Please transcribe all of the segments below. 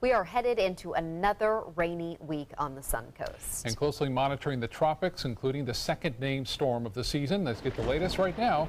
We are headed into another rainy week on the Sun Coast. And closely monitoring the tropics, including the second named storm of the season. Let's get the latest right now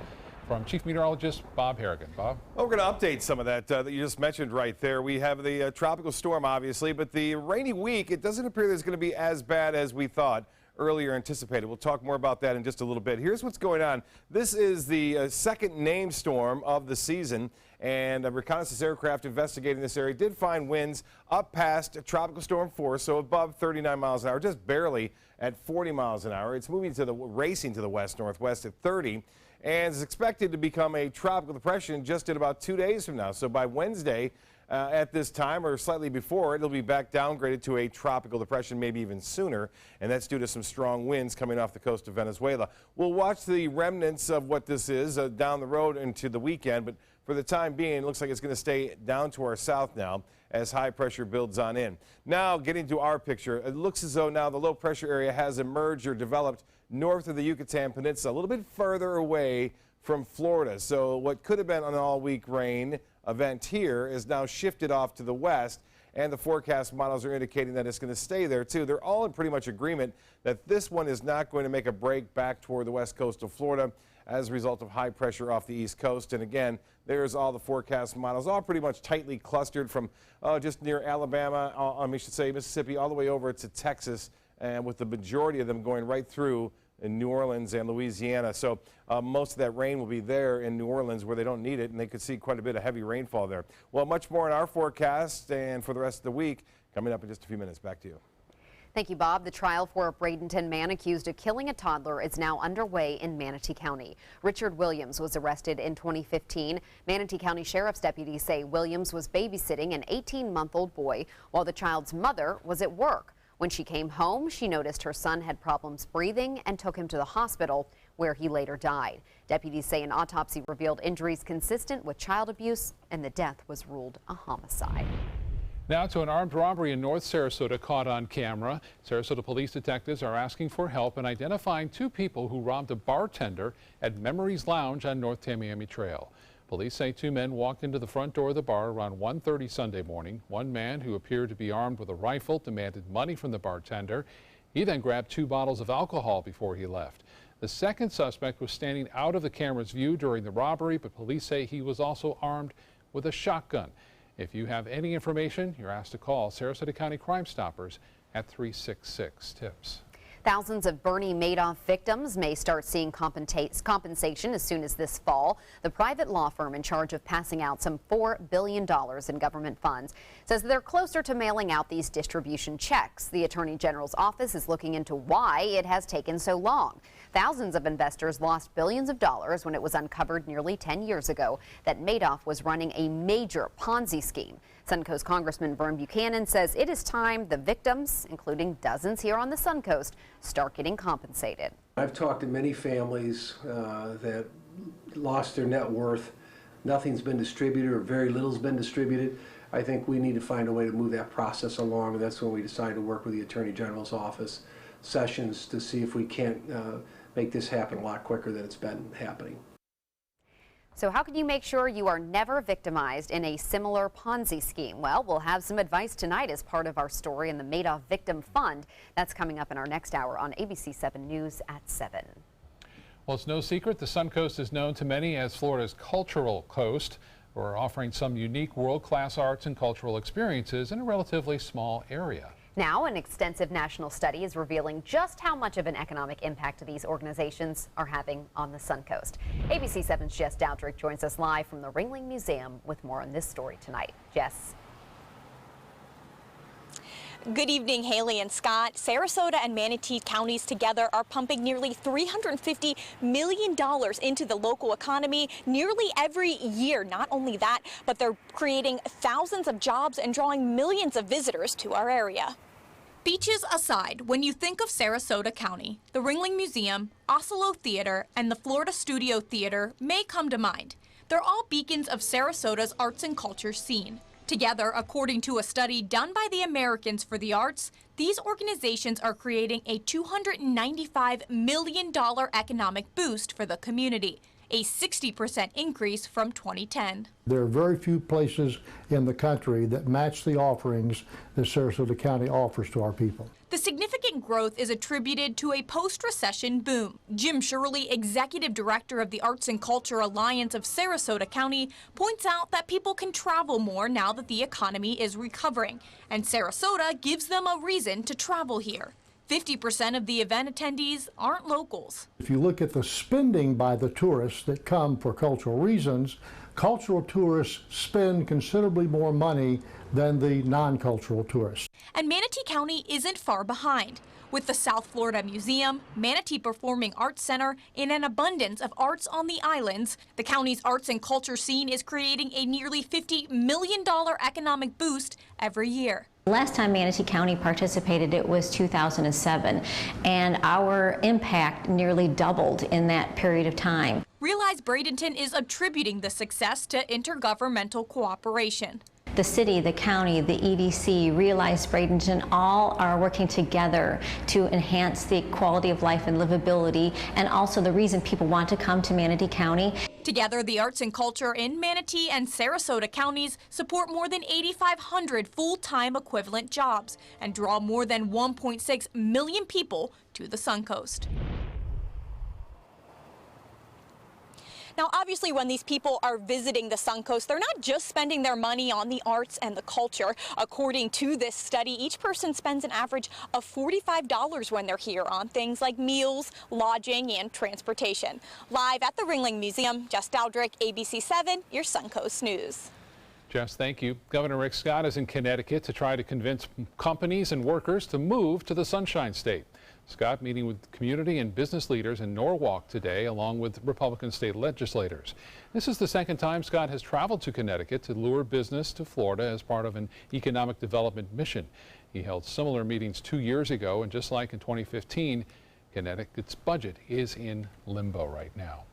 from Chief Meteorologist Bob Harrigan. Bob? Well, we're going to update some of that that you just mentioned right there. We have the tropical storm, obviously, but the rainy week, it doesn't appear that it's going to be as bad as we thought earlier anticipated. We'll talk more about that in just a little bit. Here's what's going on. This is the second named storm of the season, and a reconnaissance aircraft investigating this area did find winds up past tropical storm force, so above 39 miles an hour, just barely at 40 miles an hour. It's moving racing to the west-northwest at 30. And is expected to become a tropical depression just in about 2 days from now. So by Wednesday at this time or slightly before, it'll be back downgraded to a tropical depression, maybe even sooner. And that's due to some strong winds coming off the coast of Venezuela. We'll watch the remnants of what this is down the road into the weekend. But for the time being, it looks like it's going to stay down to our south now as high pressure builds on in. Now getting to our picture, it looks as though now the low pressure area has emerged or developed north of the Yucatan Peninsula, a little bit further away from Florida. So what could have been an all-week rain event here is now shifted off to the west, and the forecast models are indicating that it's going to stay there too. They're all in pretty much agreement that this one is not going to make a break back toward the west coast of Florida as a result of high pressure off the east coast. And again, there's all the forecast models, all pretty much tightly clustered from just near Alabama, I should say Mississippi, all the way over to Texas, and with the majority of them going right through in New Orleans and Louisiana. So most of that rain will be there in New Orleans where they don't need it, and they could see quite a bit of heavy rainfall there. Well, much more in our forecast and for the rest of the week coming up in just a few minutes. Back to you. Thank you, Bob. The trial for a Bradenton man accused of killing a toddler is now underway in Manatee County. Richard Williams was arrested in 2015. Manatee County Sheriff's deputies say Williams was babysitting an 18-month-old boy while the child's mother was at work. When she came home, she noticed her son had problems breathing and took him to the hospital, where he later died. Deputies say an autopsy revealed injuries consistent with child abuse, and the death was ruled a homicide. Now to an armed robbery in North Sarasota caught on camera. Sarasota police detectives are asking for help in identifying two people who robbed a bartender at Memories Lounge on North Tamiami Trail. Police say two men walked into the front door of the bar around 1:30 Sunday morning. One man, who appeared to be armed with a rifle, demanded money from the bartender. He then grabbed 2 bottles of alcohol before he left. The second suspect was standing out of the camera's view during the robbery, but police say he was also armed with a shotgun. If you have any information, you're asked to call Sarasota County Crime Stoppers at 366-TIPS. Thousands of Bernie Madoff victims may start seeing compensation as soon as this fall. The private law firm in charge of passing out some $4 billion in government funds says they're closer to mailing out these distribution checks. The Attorney General's office is looking into why it has taken so long. Thousands of investors lost billions of dollars when it was uncovered nearly 10 years ago that Madoff was running a major Ponzi scheme. Suncoast Congressman Vern Buchanan says it is time the victims, including dozens here on the Suncoast, start getting compensated. I've talked to many families that lost their net worth. Nothing's been distributed, or very little's been distributed. I think we need to find a way to move that process along, and that's when we decided to work with the Attorney General's office sessions to see if we can't make this happen a lot quicker than it's been happening. So how can you make sure you are never victimized in a similar Ponzi scheme? Well, we'll have some advice tonight as part of our story in the Madoff Victim Fund. That's coming up in our next hour on ABC7 News at 7. Well, it's no secret the Suncoast is known to many as Florida's cultural coast. We're offering some unique world-class arts and cultural experiences in a relatively small area. Now, an extensive national study is revealing just how much of an economic impact these organizations are having on the Suncoast. ABC7's Jess Dowdrick joins us live from the Ringling Museum with more on this story tonight. Jess. Good evening, Haley and Scott. Sarasota and Manatee counties together are pumping nearly $350 million into the local economy nearly every year. Not only that, but they're creating thousands of jobs and drawing millions of visitors to our area. Beaches aside, when you think of Sarasota County, the Ringling Museum, Oslo Theater, and the Florida Studio Theater may come to mind. They're all beacons of Sarasota's arts and culture scene. Together, according to a study done by the Americans for the Arts, these organizations are creating a $295 million economic boost for the community. a 60% increase from 2010. There are very few places in the country that match the offerings that Sarasota County offers to our people. The significant growth is attributed to a post-recession boom. Jim Shirley, executive director of the Arts and Culture Alliance of Sarasota County, points out that people can travel more now that the economy is recovering, and Sarasota gives them a reason to travel here. 50% of the event attendees aren't locals. If you look at the spending by the tourists that come for cultural reasons, cultural tourists spend considerably more money than the non-cultural tourists. And Manatee County isn't far behind. With the South Florida Museum, Manatee Performing Arts Center, and an abundance of arts on the islands, the county's arts and culture scene is creating a nearly $50 million economic boost every year. Last time Manatee County participated, it was 2007, and our impact nearly doubled in that period of time. Realize Bradenton is attributing the success to intergovernmental cooperation. The city, the county, the EDC, Realize Bradenton, all are working together to enhance the quality of life and livability, and also the reason people want to come to Manatee County. Together, the arts and culture in Manatee and Sarasota counties support more than 8,500 full-time equivalent jobs and draw more than 1.6 million people to the Suncoast. Now, obviously, when these people are visiting the Suncoast, they're not just spending their money on the arts and the culture. According to this study, each person spends an average of $45 when they're here on things like meals, lodging, and transportation. Live at the Ringling Museum, Jess Dowdrick, ABC7, your Suncoast News. Jess, thank you. Governor Rick Scott is in Connecticut to try to convince companies and workers to move to the Sunshine State. Scott meeting with community and business leaders in Norwalk today, along with Republican state legislators. This is the second time Scott has traveled to Connecticut to lure business to Florida as part of an economic development mission. He held similar meetings 2 years ago, and just like in 2015, Connecticut's budget is in limbo right now.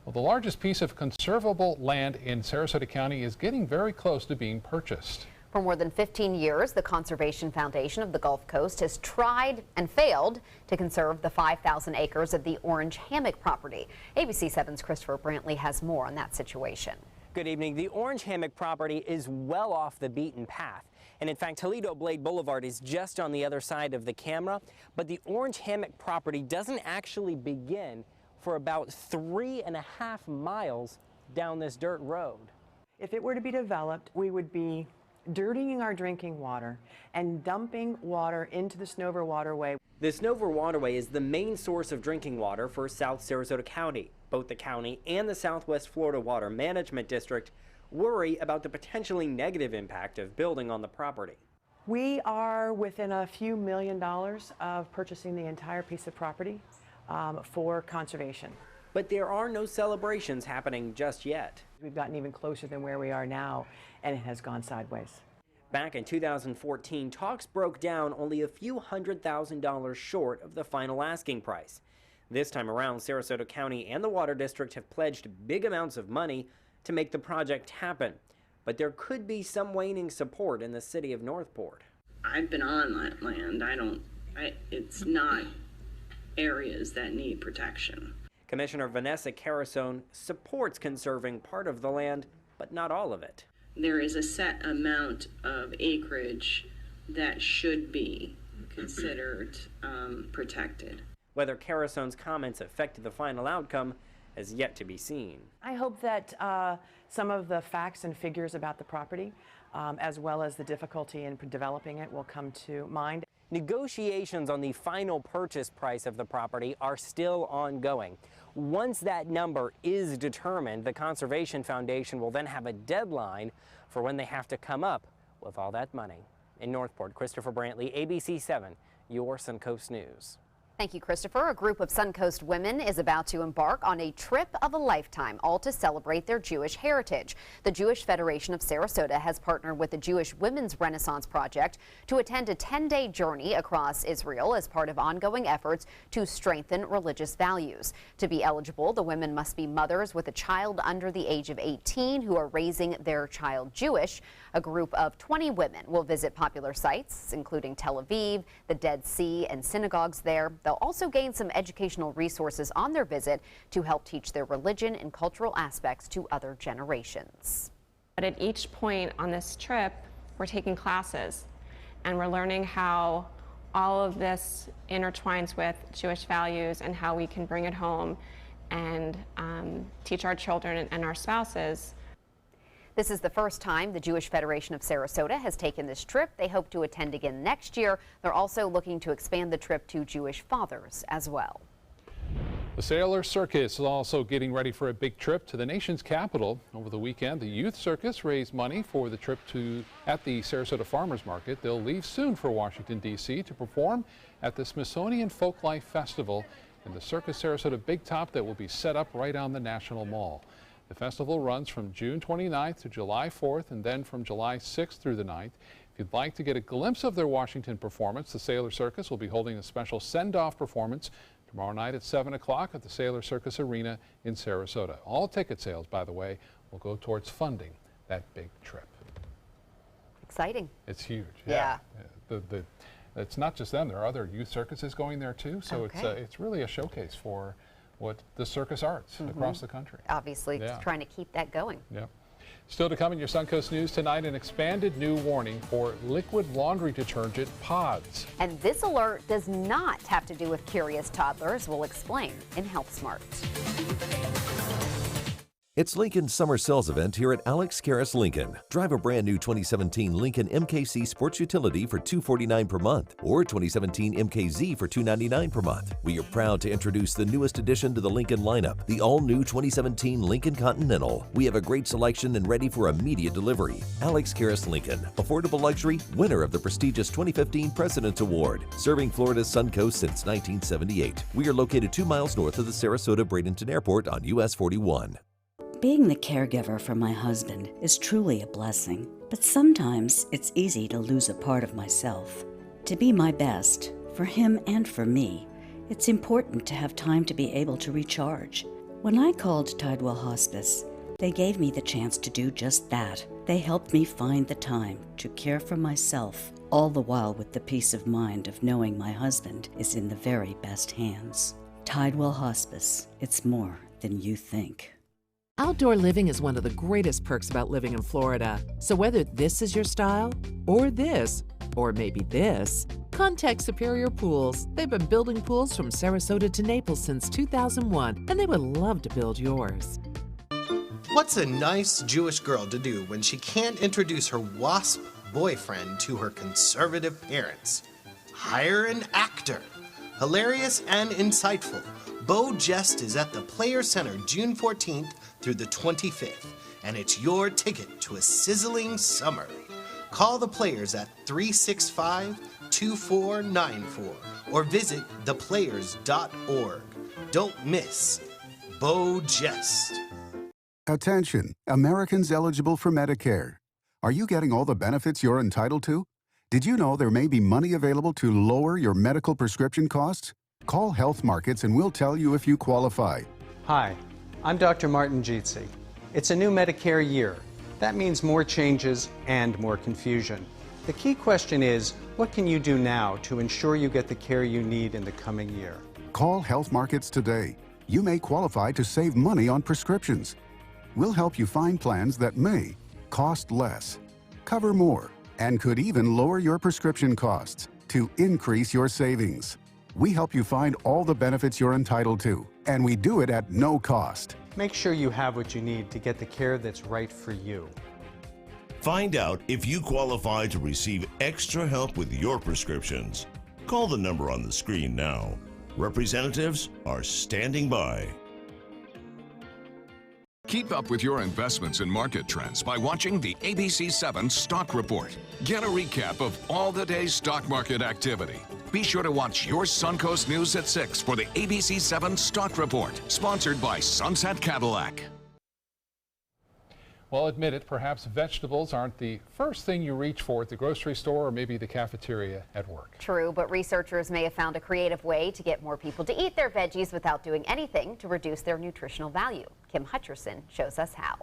Well, the largest piece of conservable land in Sarasota County is getting very close to being purchased. For more than 15 years, the Conservation Foundation of the Gulf Coast has tried and failed to conserve the 5,000 acres of the Orange Hammock property. ABC7's Christopher Brantley has more on that situation. Good evening. The Orange Hammock property is well off the beaten path. And in fact, Toledo Blade Boulevard is just on the other side of the camera. But the Orange Hammock property doesn't actually begin for about 3.5 miles down this dirt road. If it were to be developed, we would be dirtying our drinking water and dumping water into the Snover Waterway. The Snover Waterway is the main source of drinking water for South Sarasota County. Both the county and the Southwest Florida Water Management District worry about the potentially negative impact of building on the property. We are within a few $1 million of purchasing the entire piece of property for conservation. But there are no celebrations happening just yet. We've gotten even closer than where we are now, and it has gone sideways. Back in 2014, talks broke down only a few $100,000 short of the final asking price. This time around, Sarasota County and the Water District have pledged big amounts of money to make the project happen. But there could be some waning support in the city of Northport. I've been on that land. It's not areas that need protection. Commissioner Vanessa Carasone supports conserving part of the land, but not all of it. There is a set amount of acreage that should be considered protected. Whether Carasone's comments affect the final outcome has yet to be seen. I hope that some of the facts and figures about the property, as well as the difficulty in developing it, will come to mind. Negotiations on the final purchase price of the property are still ongoing. Once that number is determined, the Conservation Foundation will then have a deadline for when they have to come up with all that money. In Northport, Christopher Brantley, ABC7, your Suncoast News. Thank you, Christopher. A group of Suncoast women is about to embark on a trip of a lifetime, all to celebrate their Jewish heritage. The Jewish Federation of Sarasota has partnered with the Jewish Women's Renaissance Project to attend a 10-day journey across Israel as part of ongoing efforts to strengthen religious values. To be eligible, the women must be mothers with a child under the age of 18 who are raising their child Jewish. A group of 20 women will visit popular sites, including Tel Aviv, the Dead Sea, and synagogues there. They'll also gain some educational resources on their visit to help teach their religion and cultural aspects to other generations. But at each point on this trip, we're taking classes and we're learning how all of this intertwines with Jewish values and how we can bring it home and teach our children and our spouses. This is the first time the Jewish Federation of Sarasota has taken this trip. They hope to attend again next year. They're also looking to expand the trip to Jewish fathers as well. The Sailor Circus is also getting ready for a big trip to the nation's capital. Over the weekend, the Youth Circus raised money for the trip at the Sarasota Farmers Market. They'll leave soon for Washington, D.C. to perform at the Smithsonian Folklife Festival in the Circus Sarasota Big Top that will be set up right on the National Mall. The festival runs from June 29th to July 4th and then from July 6th through the 9th. If you'd like to get a glimpse of their Washington performance, the Sailor Circus will be holding a special send-off performance tomorrow night at 7 o'clock at the Sailor Circus Arena in Sarasota. All ticket sales, by the way, will go towards funding that big trip. Exciting. It's huge. Yeah. It's not just them. There are other youth circuses going there too. So it's really a showcase for what the circus arts across the country. Obviously, trying to keep that going. Yep. Still to come in your Suncoast News tonight, an expanded new warning for liquid laundry detergent pods. And this alert does not have to do with curious toddlers. We'll explain in Health Smart. It's Lincoln's summer sales event here at Alex Karras Lincoln. Drive a brand new 2017 Lincoln MKC Sports Utility for $249 per month or 2017 MKZ for $299 per month. We are proud to introduce the newest addition to the Lincoln lineup, the all-new 2017 Lincoln Continental. We have a great selection and ready for immediate delivery. Alex Karras Lincoln, affordable luxury, winner of the prestigious 2015 President's Award, serving Florida's Suncoast since 1978. We are located 2 miles north of the Sarasota-Bradenton Airport on US 41. Being the caregiver for my husband is truly a blessing, but sometimes it's easy to lose a part of myself. To be my best, for him and for me, it's important to have time to be able to recharge. When I called Tidewell Hospice, they gave me the chance to do just that. They helped me find the time to care for myself, all the while with the peace of mind of knowing my husband is in the very best hands. Tidewell Hospice, it's more than you think. Outdoor living is one of the greatest perks about living in Florida. So whether this is your style, or this, or maybe this, contact Superior Pools. They've been building pools from Sarasota to Naples since 2001, and they would love to build yours. What's a nice Jewish girl to do when she can't introduce her WASP boyfriend to her conservative parents? Hire an actor. Hilarious and insightful, Bo Jest is at the Players Center June 14th through the 25th, and it's your ticket to a sizzling summer. Call the Players at 365-2494 or visit theplayers.org. Don't miss Bo Jest. Attention, Americans eligible for Medicare. Are you getting all the benefits you're entitled to? Did you know there may be money available to lower your medical prescription costs? Call Health Markets and we'll tell you if you qualify. Hi, I'm Dr. Martin Jeetsi. It's a new Medicare year. That means more changes and more confusion. The key question is, what can you do now to ensure you get the care you need in the coming year? Call Health Markets today. You may qualify to save money on prescriptions. We'll help you find plans that may cost less, cover more, and could even lower your prescription costs to increase your savings. We help you find all the benefits you're entitled to, and we do it at no cost. Make sure you have what you need to get the care that's right for you. Find out if you qualify to receive extra help with your prescriptions. Call the number on the screen now. Representatives are standing by. Keep up with your investments and market trends by watching the ABC7 Stock Report. Get a recap of all the day's stock market activity. Be sure to watch your Suncoast News at 6 for the ABC7 Stock Report, sponsored by Sunset Cadillac. Well, admit it, perhaps vegetables aren't the first thing you reach for at the grocery store or maybe the cafeteria at work. True, but researchers may have found a creative way to get more people to eat their veggies without doing anything to reduce their nutritional value. Kim Hutcherson shows us how.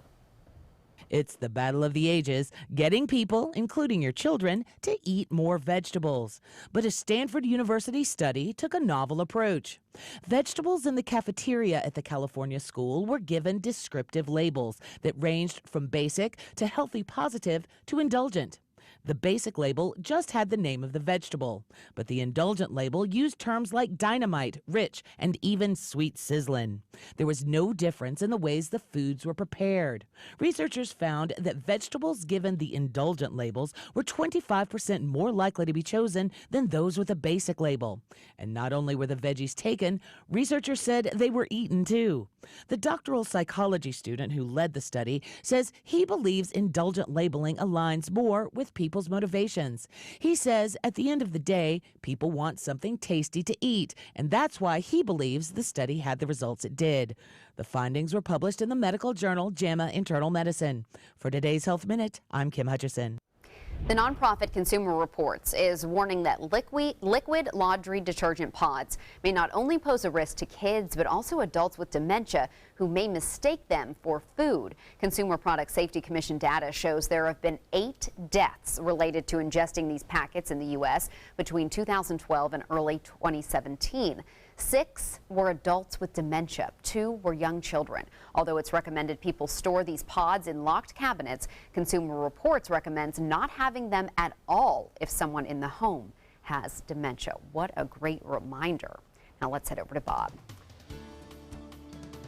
It's the battle of the ages, getting people, including your children, to eat more vegetables. But a Stanford University study took a novel approach. Vegetables in the cafeteria at the California school were given descriptive labels that ranged from basic to healthy positive to indulgent. The basic label just had the name of the vegetable, but the indulgent label used terms like dynamite, rich, and even sweet sizzlin'. There was no difference in the ways the foods were prepared. Researchers found that vegetables given the indulgent labels were 25% more likely to be chosen than those with a basic label. And not only were the veggies taken, researchers said they were eaten too. The doctoral psychology student who led the study says he believes indulgent labeling aligns more with people's motivations. He says at the end of the day, people want something tasty to eat, and that's why he believes the study had the results it did. The findings were published in the medical journal JAMA Internal Medicine. For today's Health Minute, I'm Kim Hutcherson. The nonprofit Consumer Reports is warning that liquid laundry detergent pods may not only pose a risk to kids, but also adults with dementia who may mistake them for food. Consumer Product Safety Commission data shows there have been 8 deaths related to ingesting these packets in the U.S. between 2012 and early 2017. 6 were adults with dementia, 2 were young children. Although it's recommended people store these pods in locked cabinets, Consumer Reports recommends not having them at all if someone in the home has dementia. What a great reminder. Now let's head over to Bob.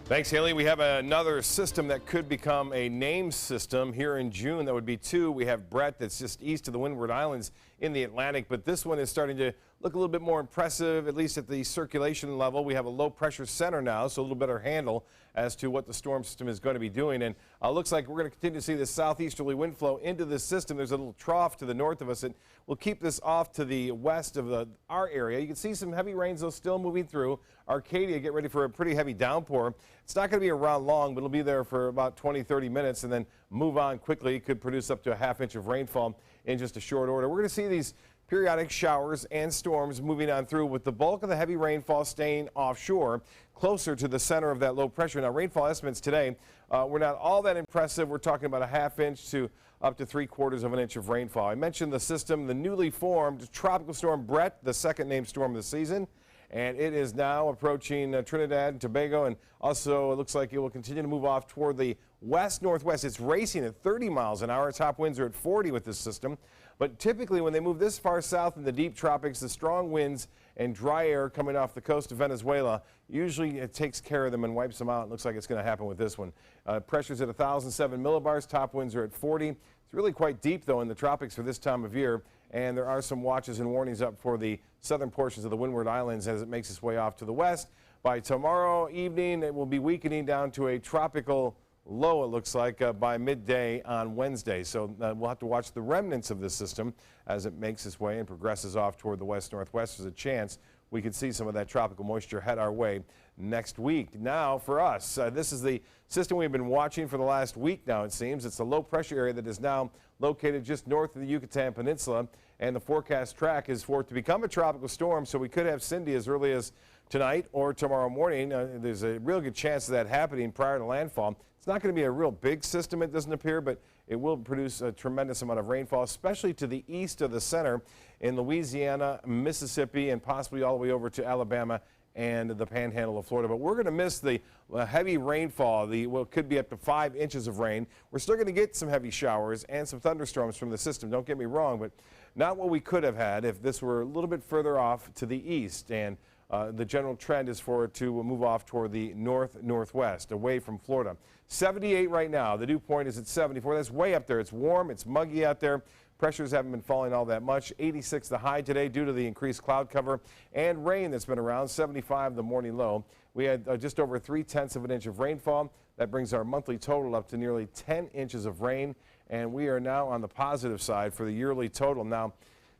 Thanks, Haley. We have another system that could become a named system here in June. That would be 2. We have Brett that's just east of the Windward Islands in the Atlantic, but this one is starting to look a little bit more impressive, at least at the circulation level. We have a low pressure center now, so a little better handle as to what the storm system is going to be doing. And looks like we're going to continue to see this southeasterly wind flow into this system. There's a little trough to the north of us that will keep this off to the west of our area. You can see some heavy rains, though, still moving through. Arcadia, get ready for a pretty heavy downpour. It's not going to be around long, but it'll be there for about 20-30 minutes and then move on quickly. It could produce up to a half inch of rainfall in just a short order. We're going to see these periodic showers and storms moving on through, with the bulk of the heavy rainfall staying offshore closer to the center of that low pressure. Now, rainfall estimates today were not all that impressive. We're talking about a half inch to up to 3/4 of an inch of rainfall. I mentioned the system, the newly formed Tropical Storm Brett, the second named storm of the season, and it is now approaching Trinidad and Tobago, and also it looks like it will continue to move off toward the west-northwest. It's racing at 30 miles an hour. Top winds are at 40 with this system. But typically when they move this far south in the deep tropics, the strong winds and dry air coming off the coast of Venezuela, usually it takes care of them and wipes them out. It looks like it's going to happen with this one. Pressure's at 1,007 millibars. Top winds are at 40. It's really quite deep, though, in the tropics for this time of year. And there are some watches and warnings up for the southern portions of the Windward Islands as it makes its way off to the west. By tomorrow evening, it will be weakening down to a tropical low, it looks like, by midday on Wednesday. So we'll have to watch the remnants of this system as it makes its way and progresses off toward the west-northwest. There's a chance we could see some of that tropical moisture head our way next week. Now, for us, this is the system we've been watching for the last week now, it seems. It's a low-pressure area that is now located just north of the Yucatan Peninsula, and the forecast track is for it to become a tropical storm, so we could have Cindy as early as tonight or tomorrow morning. There's a real good chance of that happening prior to landfall. It's not going to be a real big system, it doesn't appear, but it will produce a tremendous amount of rainfall, especially to the east of the center in Louisiana, Mississippi, and possibly all the way over to Alabama and the panhandle of Florida. But we're going to miss the heavy rainfall, what could be up to 5 inches of rain. We're still going to get some heavy showers and some thunderstorms from the system, don't get me wrong, but not what we could have had if this were a little bit further off to the east. And the general trend is for it to move off toward the north-northwest, away from Florida. 78 right now. The dew point is at 74. That's way up there. It's warm. It's muggy out there. Pressures haven't been falling all that much. 86 the high today due to the increased cloud cover and rain that's been around. 75 the morning low. We had just over 3/10 of an inch of rainfall. That brings our monthly total up to nearly 10 inches of rain, and we are now on the positive side for the yearly total. Now,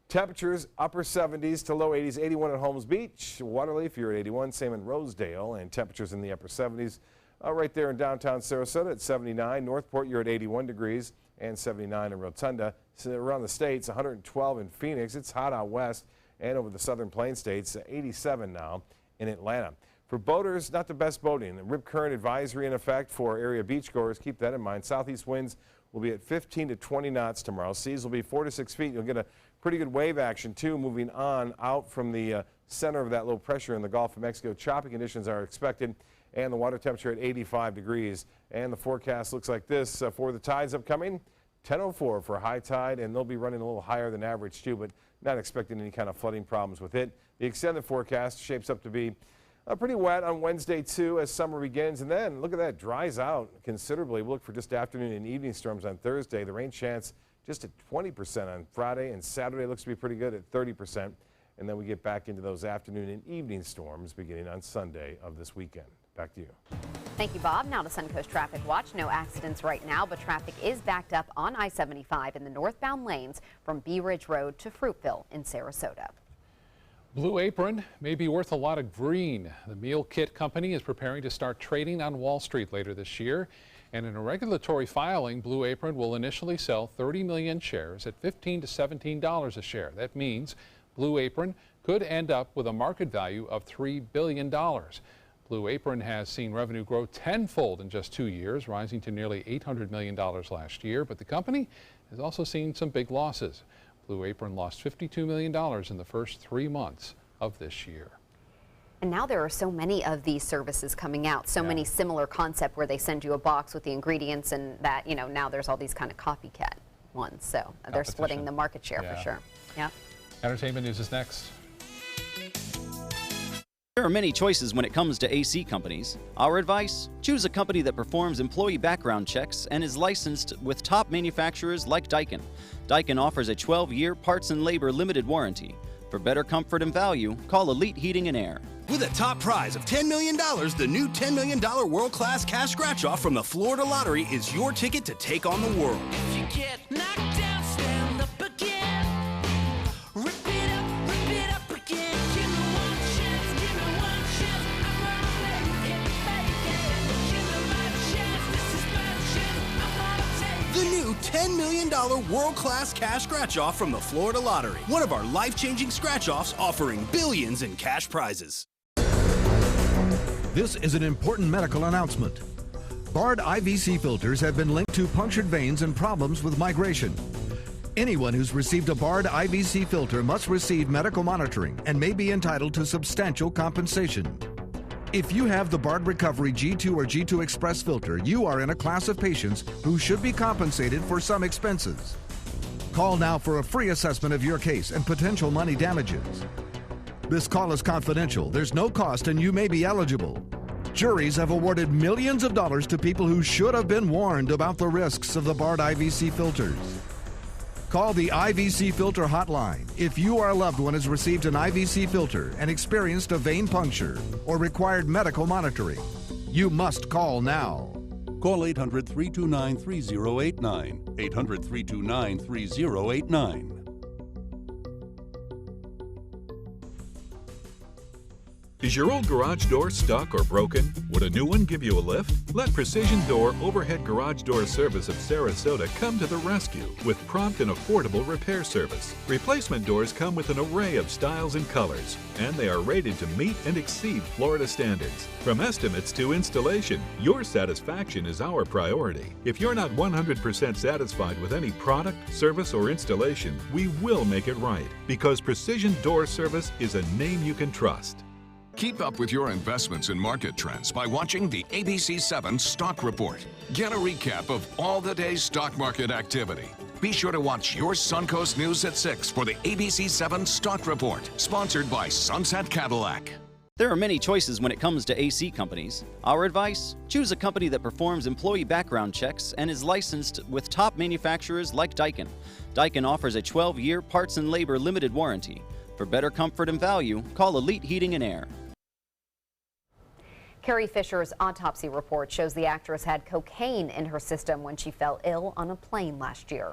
temperatures upper 70s to low 80s. 81 at Holmes Beach. Waterleaf, you're at 81. Same in Rosedale, and temperatures in the upper 70s. Right there in downtown Sarasota at 79. Northport, you're at 81 degrees and 79 in Rotunda. So around the states, 112 in Phoenix. It's hot out west and over the southern plain states. 87 now in Atlanta. For boaters, not the best boating. The rip current advisory in effect for area beachgoers. Keep that in mind. Southeast winds will be at 15 to 20 knots tomorrow. Seas will be 4 to 6 feet. You'll get a pretty good wave action, too, moving on out from the center of that low pressure in the Gulf of Mexico. Choppy conditions are expected, and the water temperature at 85 degrees. And the forecast looks like this for the tides upcoming. 10:04 for high tide, and they'll be running a little higher than average, too, but not expecting any kind of flooding problems with it. The extended forecast shapes up to be pretty wet on Wednesday, too, as summer begins. And then, look at that, dries out considerably. We'll look for just afternoon and evening storms on Thursday. The rain chance just at 20% on Friday, and Saturday looks to be pretty good at 30%. And then we get back into those afternoon and evening storms beginning on Sunday of this weekend. Back to you. Thank you, Bob. Now to Suncoast Traffic Watch. No accidents right now, but traffic is backed up on I-75 in the northbound lanes from Bee Ridge Road to Fruitville in Sarasota. Blue Apron may be worth a lot of green. The meal kit company is preparing to start trading on Wall Street later this year. And in a regulatory filing, Blue Apron will initially sell 30 million shares at $15 to $17 a share. That means Blue Apron could end up with a market value of $3 billion. Blue Apron has seen revenue grow tenfold in just 2 years, rising to nearly $800 million last year. But the company has also seen some big losses. Blue Apron lost $52 million in the first 3 months of this year. And now there are so many of these services coming out, so many similar concept where they send you a box with the ingredients, and that, now there's all these kind of copycat ones. So they're splitting the market share for sure. Yeah. Entertainment news is next. There are many choices when it comes to AC companies. Our advice? Choose a company that performs employee background checks and is licensed with top manufacturers like Daikin. Daikin offers a 12-year parts and labor limited warranty. For better comfort and value, call Elite Heating and Air. With a top prize of $10 million, the new $10 million world-class cash scratch-off from the Florida Lottery is your ticket to take on the world. If you get knocked down, stand up again. Rip it up again. Give me one chance, I'm gonna make it. Give me my chance, this is my chance, I'm gonna take The new $10 million world-class cash scratch-off from the Florida Lottery. One of our life-changing scratch-offs offering billions in cash prizes. This is an important medical announcement. Bard IVC filters have been linked to punctured veins and problems with migration. Anyone who's received a Bard IVC filter must receive medical monitoring and may be entitled to substantial compensation. If you have the Bard Recovery G2 or G2 Express filter, you are in a class of patients who should be compensated for some expenses. Call now for a free assessment of your case and potential money damages. This call is confidential. There's no cost and you may be eligible. Juries have awarded millions of dollars to people who should have been warned about the risks of the Bard IVC filters. Call the IVC Filter Hotline if you or a loved one has received an IVC filter and experienced a vein puncture or required medical monitoring. You must call now. Call 800-329-3089. 800-329-3089. Is your old garage door stuck or broken? Would a new one give you a lift? Let Precision Door Overhead Garage Door Service of Sarasota come to the rescue with prompt and affordable repair service. Replacement doors come with an array of styles and colors, and they are rated to meet and exceed Florida standards. From estimates to installation, your satisfaction is our priority. If you're not 100% satisfied with any product, service, or installation, we will make it right, because Precision Door Service is a name you can trust. Keep up with your investments and market trends by watching the ABC7 Stock Report. Get a recap of all the day's stock market activity. Be sure to watch your Suncoast News at 6 for the ABC7 Stock Report, sponsored by Sunset Cadillac. There are many choices when it comes to AC companies. Our advice? Choose a company that performs employee background checks and is licensed with top manufacturers like Daikin. Daikin offers a 12-year parts and labor limited warranty. For better comfort and value, call Elite Heating and Air. Carrie Fisher's autopsy report shows the actress had cocaine in her system when she fell ill on a plane last year.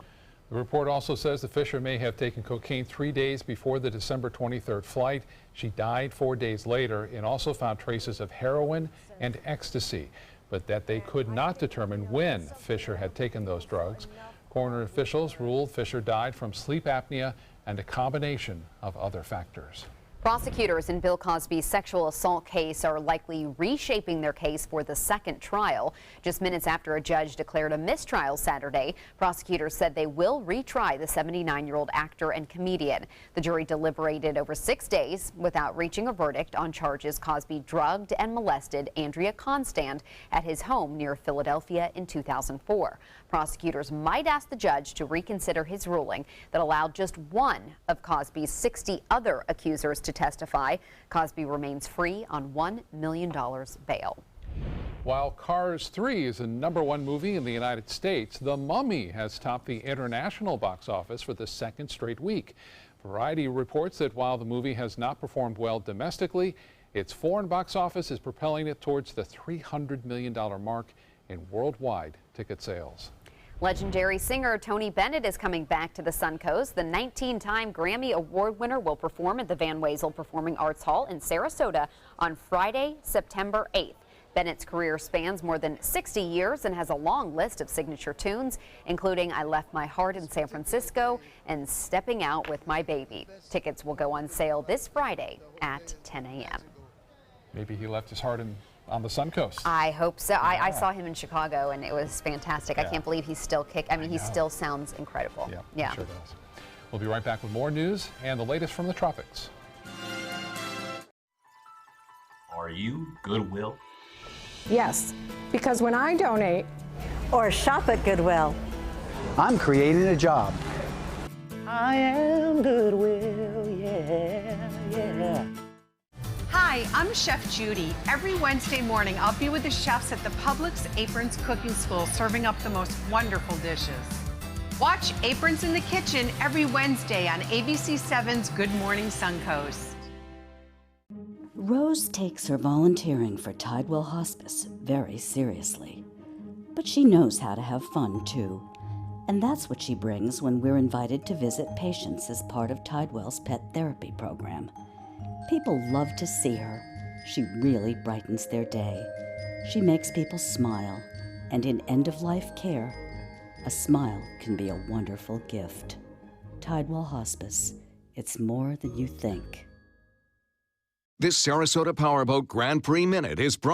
The report also says the Fisher may have taken cocaine 3 days before the December 23rd flight. She died 4 days later and also found traces of heroin and ecstasy, but that they could not determine when Fisher had taken those drugs. Coroner officials ruled Fisher died from sleep apnea and a combination of other factors. Prosecutors in Bill Cosby's sexual assault case are likely reshaping their case for the second trial. Just minutes after a judge declared a mistrial Saturday, prosecutors said they will retry the 79-year-old actor and comedian. The jury deliberated over 6 days without reaching a verdict on charges Cosby drugged and molested Andrea Constand at his home near Philadelphia in 2004. Prosecutors might ask the judge to reconsider his ruling that allowed just one of Cosby's 60 other accusers to testify. Cosby remains free on $1 million bail. While Cars 3 is the #1 movie in the United States, The Mummy has topped the international box office for the second straight week. Variety reports that while the movie has not performed well domestically, its foreign box office is propelling it towards the $300 million mark in worldwide ticket sales. Legendary singer Tony Bennett is coming back to the Suncoast. The 19-time Grammy Award winner will perform at the Van Wezel Performing Arts Hall in Sarasota on Friday, September 8th. Bennett's career spans more than 60 years and has a long list of signature tunes, including I Left My Heart in San Francisco and Stepping Out with My Baby. Tickets will go on sale this Friday at 10 a.m. Maybe he left his heart on the Suncoast. I hope so. I saw him in Chicago and it was fantastic. Yeah. I can't believe he's still kicking. I mean, he still sounds incredible. Yeah, he sure does. We'll be right back with more news and the latest from the tropics. Are you Goodwill? Yes, because when I donate or shop at Goodwill, I'm creating a job. I am Goodwill, yeah. Hi, I'm Chef Judy. Every Wednesday morning, I'll be with the chefs at the Publix Aprons Cooking School serving up the most wonderful dishes. Watch Aprons in the Kitchen every Wednesday on ABC7's Good Morning Suncoast. Rose takes her volunteering for Tidewell Hospice very seriously. But she knows how to have fun, too. And that's what she brings when we're invited to visit patients as part of Tidewell's pet therapy program. People love to see her. She really brightens their day. She makes people smile. And in end-of-life care, a smile can be a wonderful gift. Tidewell Hospice. It's more than you think. This Sarasota Powerboat Grand Prix Minute is brought